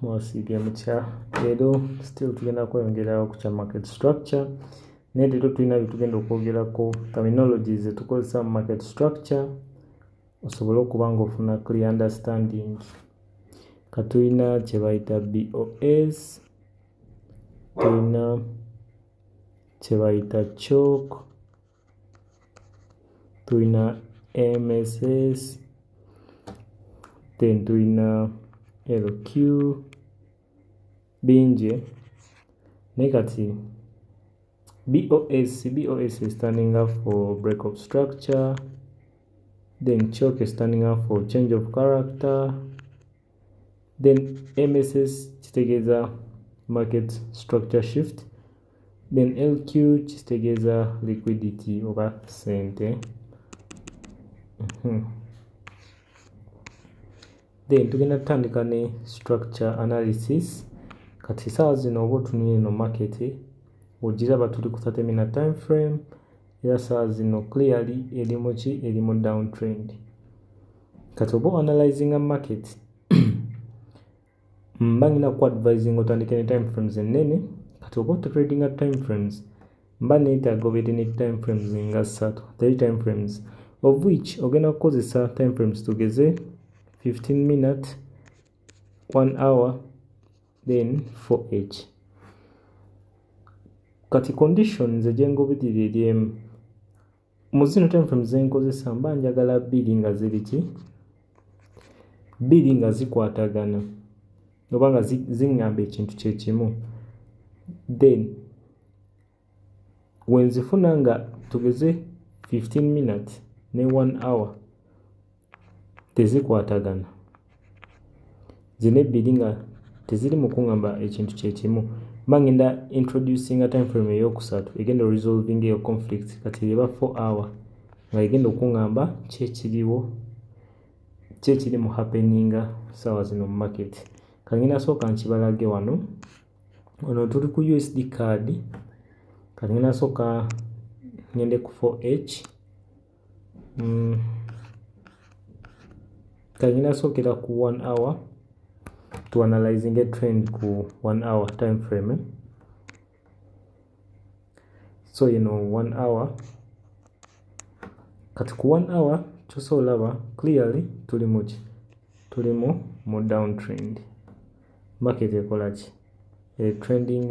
mwasiibye mutya. Leero still tugenda kweyongerayo ku kya market structure. Naye leero tulina bye tugenda okwogerako, terminologies ze tukozesa mu market structure osobole okuba ng'ofuna clear understanding. Katulina kye bayita BOS, tulina kye bayita chalk, tulina MSS, then tulina LQ, bingi. Naye kati BOS is standing up for break of structure, then chalk is standing up for change of character, then MSS kitegeeza market structure shift, then LQ kitegeeza liquidity oba sente. Then tugenda tutandika ne structure analysis. Kati saawa zino oba otunula eno market ogiraba tuli ku 30-minute time frame, era saawa zino clearly erimu ki, erimu downtrend. Kati oba analyzing market mba ngina ku advising otandike ne time frames ennene. Kati oba trading time frames mba neetaaga obeere ne time frames nga 3 time frames, of which ogenda kukozesa time frames tugeze 15 minute, 1 hour, then 4H. Kati conditions egyengoberera eri emu. Mu zino time frames zenkozesa mba njagala bbiri nga ziri ki? Bbiri nga zikwatagana oba nga ziŋŋamba ekintu kye kimu. Then wenzifuna nga tugeze 15 minutes ne 1 hour tezikwatagana, zino ebbiri nga teziri mu kuŋŋamba ekintu kye kimu, mba ngenda introducing time frame ey'okusatu egenda resolving eyo conflict kati eba 4 hour nga egenda okuŋŋamba kyekiri mu happening saawa zino mu market. Kangina sooka nkibalage wano tuli ku USD card. Kangina sooka ngende ku 4H. Kangina sookera ku 1 hour to analyzing a trend ku 1 hour time frame. So you know 1 hour. Kati ku 1 hour tusobola olaba clearly tuli mu downtrend. Market ekola ki? Trending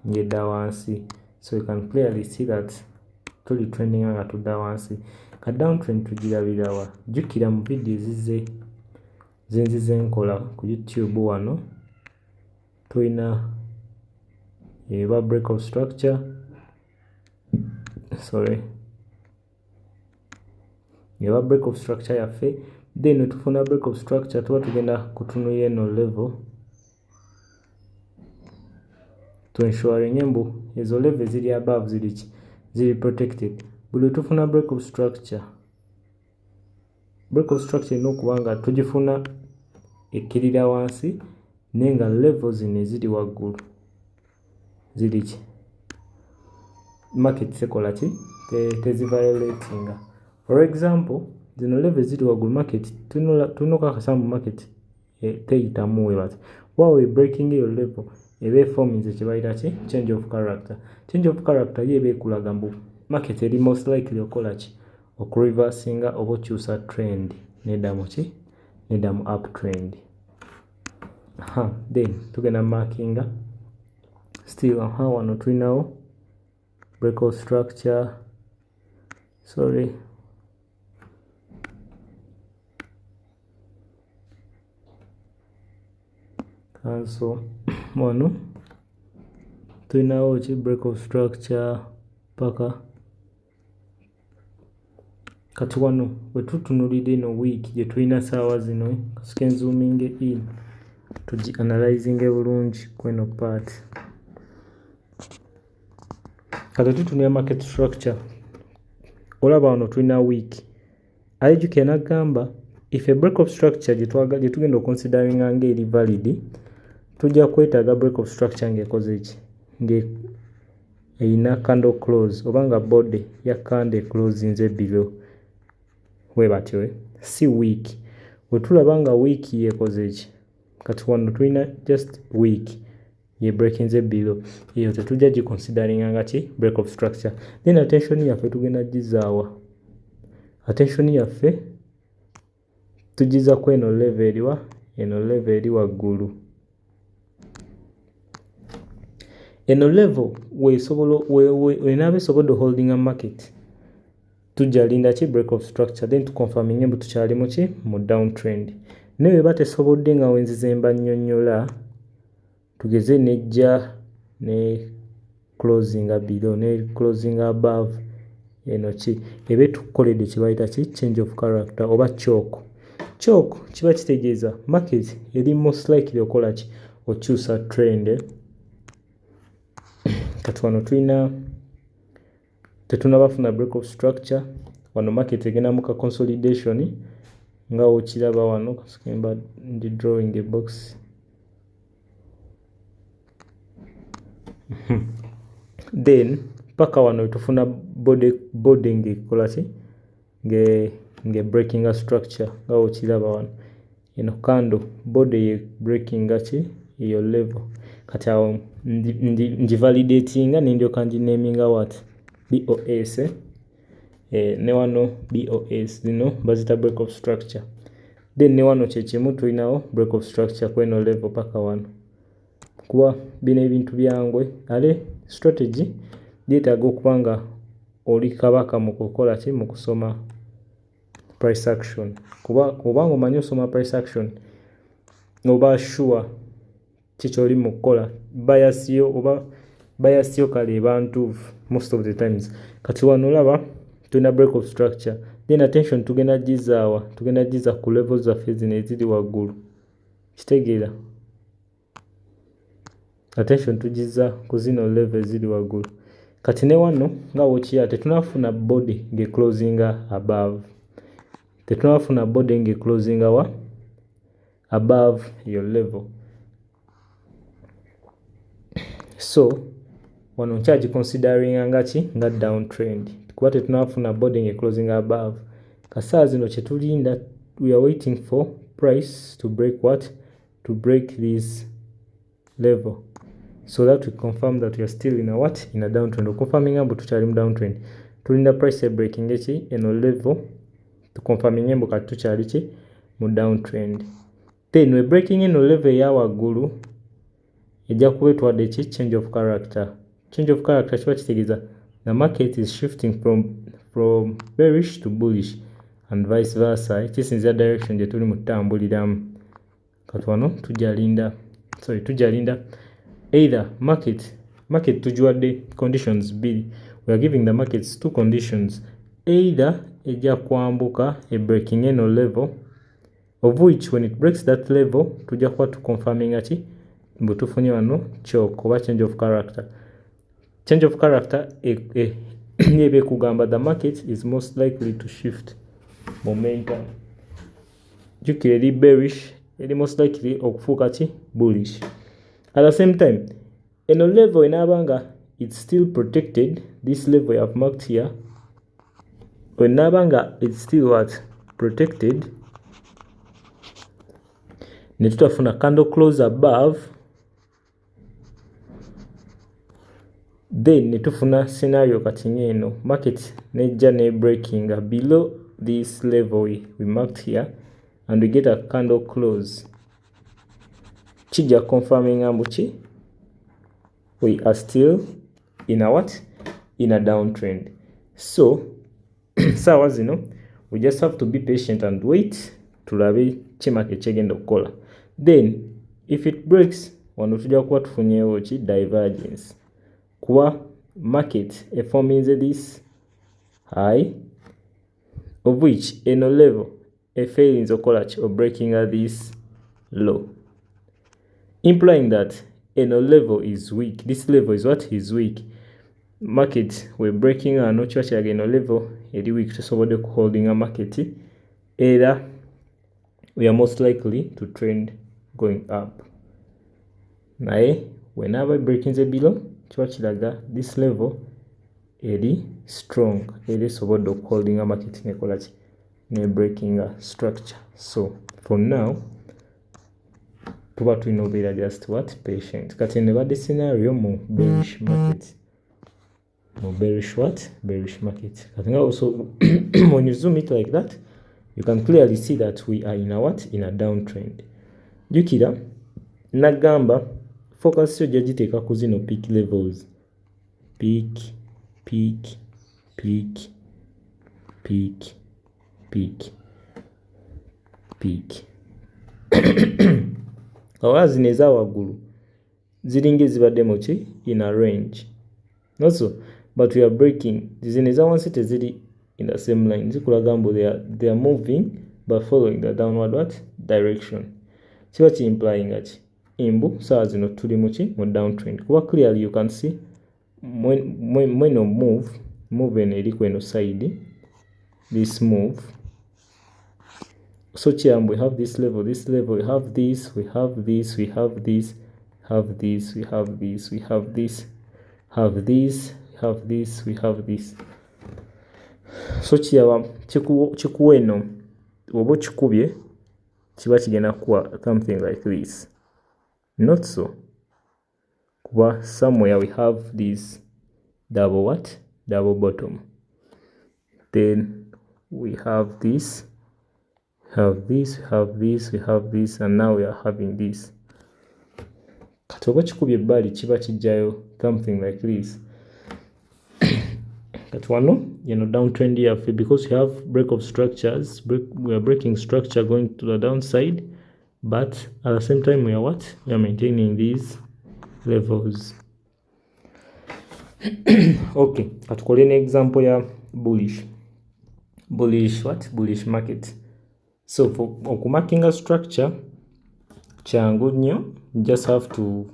ngedda wansi. So you can clearly see that tuli trending nga tudda wansi. Ka downtrend tugirabira wa? Jjukira mu video zenzize nkola ku YouTube wano tulina eba break of structure, eba break of structure yaffe, then tufuna break of structure tuba tugenda kutunulira eno level to ensure mbu ezo level ziri above ziri protected. Buli tufuna break of structure ino okuba nga tugifuna ekkirira wansi naye nga level zino eziri waggulu ziri ki? Market sekola ki? Teziviolatinga. For example, zino level ziri waggulu market tulina okukakasa mu market teyitamu we bati. While breaking your level eba eforming kye bayita ki? Change of character. Change of character ye eba ekulaga mbu market eri most likely okola ki? Okureversinga oba okyusa trend neddamu ki? Neddamu uptrend. Then tugenda markinga still wano tulinawo break of structure, cancel. Wano tulinawo ki? Break of structure paka. Kati wano bwe tutunulira eno week gye tulina saawa zino, kasike zooming in tugi analyzing bulungi kweno part. Kati tutunulira market structure olaba wano tulina week. Ayijjukira n'agamba if a break of structure gye tugenda okonsideringa ng'eri valid, tujja kwetaaga break of structure ng'ekoze ki? Eyina candle close oba nga body ya candle closinze below we batyo si week. bwe tulaba nga week yekoze ki kati wano tulina just week ye breakinze below eyo tetujja giconsideringa nga ki break of structure. Then attention yaffe tugenda gizaawa attention yaffe tugiza ku eno level eriwa eno level eri waggulu. Eno level wenaaba esobodde holdinga market tujja linda ki break of structure then tuconfirminge mbu tukyali mu ki mu downtrend. Naye weba tesobodde nga wenzize mba nnyonnyola tugeze nejja ne closing below ne closing above eno ki ebe tukoledde kibayita ki change of character oba choke. Choke kiba kitegeeza market eri most likely okola ki okyusa trend. Kati wano tulina tetunabafuna break of structure wano market egenda muka consolidation nga okiraba wano kasikemba ndi drawing a box. Then paka wano tufuna body ngekola ki nge breaking a structure nga okiraba wano eno kando body ye breaking ki iyo level kati awo ndi validatinga nindyoka naminga what BOS ne wano BOS zino bazita break of structure. Then ne wano kyekimu tulinawo break of structure kweno level paka wano kuba bino ebintu byangwe ale strategy lyetaaga okuba nga oli kabaka mu kukola ki mu kusoma price action kubanga omanyi osoma price action oba sure kikyoli mu kukola bias yo kale bantu most of the times. Kati wano olaba tulina break of structure then attention tugenda giza ku levels zaffe zino eziri waggulu kitegeera attention tugiza ku zino level ziri waggulu. Kati ne wano nga wokiya tetunafuna body nge closing above tetunafuna body nge closing above your level. So wano charge considering nga downtrend kuba tetunafuna body nge closing above. Kasaa zino kyetulinda we are waiting for price to break what to break this level so that we confirm that we are still in a what in a downtrend. Confirming mbu tukyali mu downtrend tulinda price breaking eki eno level to confirming mbu kati tukyali ki mu downtrend. Then we breaking eno level ya waggulu ejja kuba etwadde ki change of character. Change of character kiba kitegeeza the market is shifting from bearish to bullish and vice versa. Kisinzira direction gye tuli mu kutambuliramu. Kati wano tujja linda either market tujiwadde conditions bbiri. We are giving the markets two conditions, either ejja kwambuka a breaking eno level of which when it breaks that level tujja kuba tuconfirming ati mbu tufunye wano choke oba change of character. Change of character ebe kugamba the market is most likely to shift momentum. Jukira eri bearish eri most likely okufuuka ki bullish. At the same time eno level enabanga it's still protected, this level I have marked here enabanga it's still what protected netutafuna candle close above then netufuna scenario kati ngeno market nejja ne breaking below this level we marked here and we get a candle close kijja confirming ambuchi we are still in a what in a downtrend. So sawa zino we just have to be patient and wait tulabe market kyegenda okukola. Then if it breaks wano tujja kuba tufunyeewo ki divergence kuba market forming this high of which eno level failing okola ki or breaking this low, implying that eno level is weak. This level is what is weak. Market we're breaking no kiba kiraga eno level eri weak tusobodde ku holding a market either we are most likely to trend going up. Naye whenever breaking the below kiba kiraga this level eri strong eri sobodde ku holding a market nekola ki ne breaking a structure. So for now tuba tulina obeera just what patient. Kati nebadde scenario mu bearish market, bearish market. Kati nga also when you zoom it like that, you can clearly see that we are in a what, in a downtrend. Jukira nagamba focus yo jagiteeka ku zino peak levels, peak. Awa zino eza waggulu ziringa ezibadde mu ki in a range, not so, but we are breaking. Zino eza wansi teziri in the same line, zikulaga mbu they are moving but following the downward what direction. Kiba ki implying ati imbu sawa zino tuli mu ki mu downtrend, kuba clearly you can see when you move eno eri kweno side, this move. So Chiam, we have this level, we have this, we have this, we have this, have this, we have this, we have this, have this, have this, we have this. So Chiam, chikuweno, obo chikubye, chiba kigenda kuwa something like this. Not so. Kuba somewhere we have this double what? Double bottom. Then we have this. Have this, we have this, and now we are having this. Katoba chikubye bali chiba chijayo something like this. Katwano, downtrend here because we have break of structures. We are breaking structure going to the downside, but at the same time we are what? We are maintaining these levels. Okay, katukole an example ya bullish what? Bullish market. So for okumarking a structure, changu nnyo, you just have to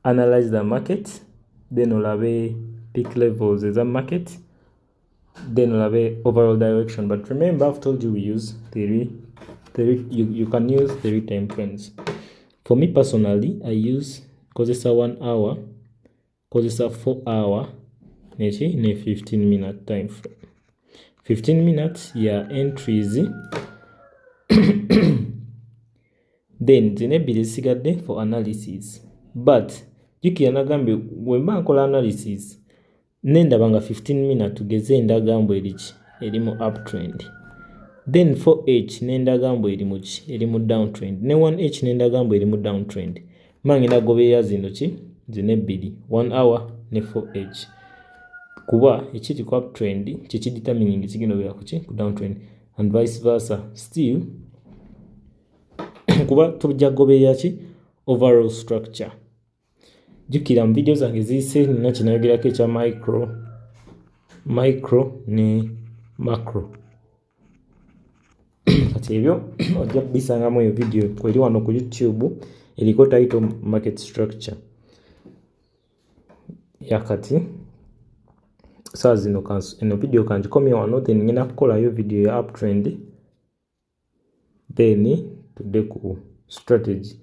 analyze the market, then olabe peak levels as a market, then olabe overall direction. But remember, I've told you we use theory. You can use theory time frames. For me personally, I use kozesa 1 hour, kozesa 4 hour, ne 15 minute time frame. 15 minutes ya entries then zine bili sigadde for analysis, but jukira nagambe wemba nkola analysis nendaba nga 15 minutes tugeze endagambo erimu uptrend, then 4H nendagambo erimu downtrend, ne 1H nendagambo erimu downtrend, mangi nagobeya zino ki zine bili 1 hour ne 4H. Kuba ekiri ku uptrend kikidetermining kigino bya ku downtrend and vice versa still kuba tujja gobeya ki overall structure. Jukira mu video zange zise nina kinayogerako ekya micro ne macro. Kati ebyo ojja kubisangamu eyo video kweri wano ku YouTube eriko title market structure yakati. Saa zino eno video kanjikomya wano, then ngenda kukolayo video ya uptrend, then tudde ku strategy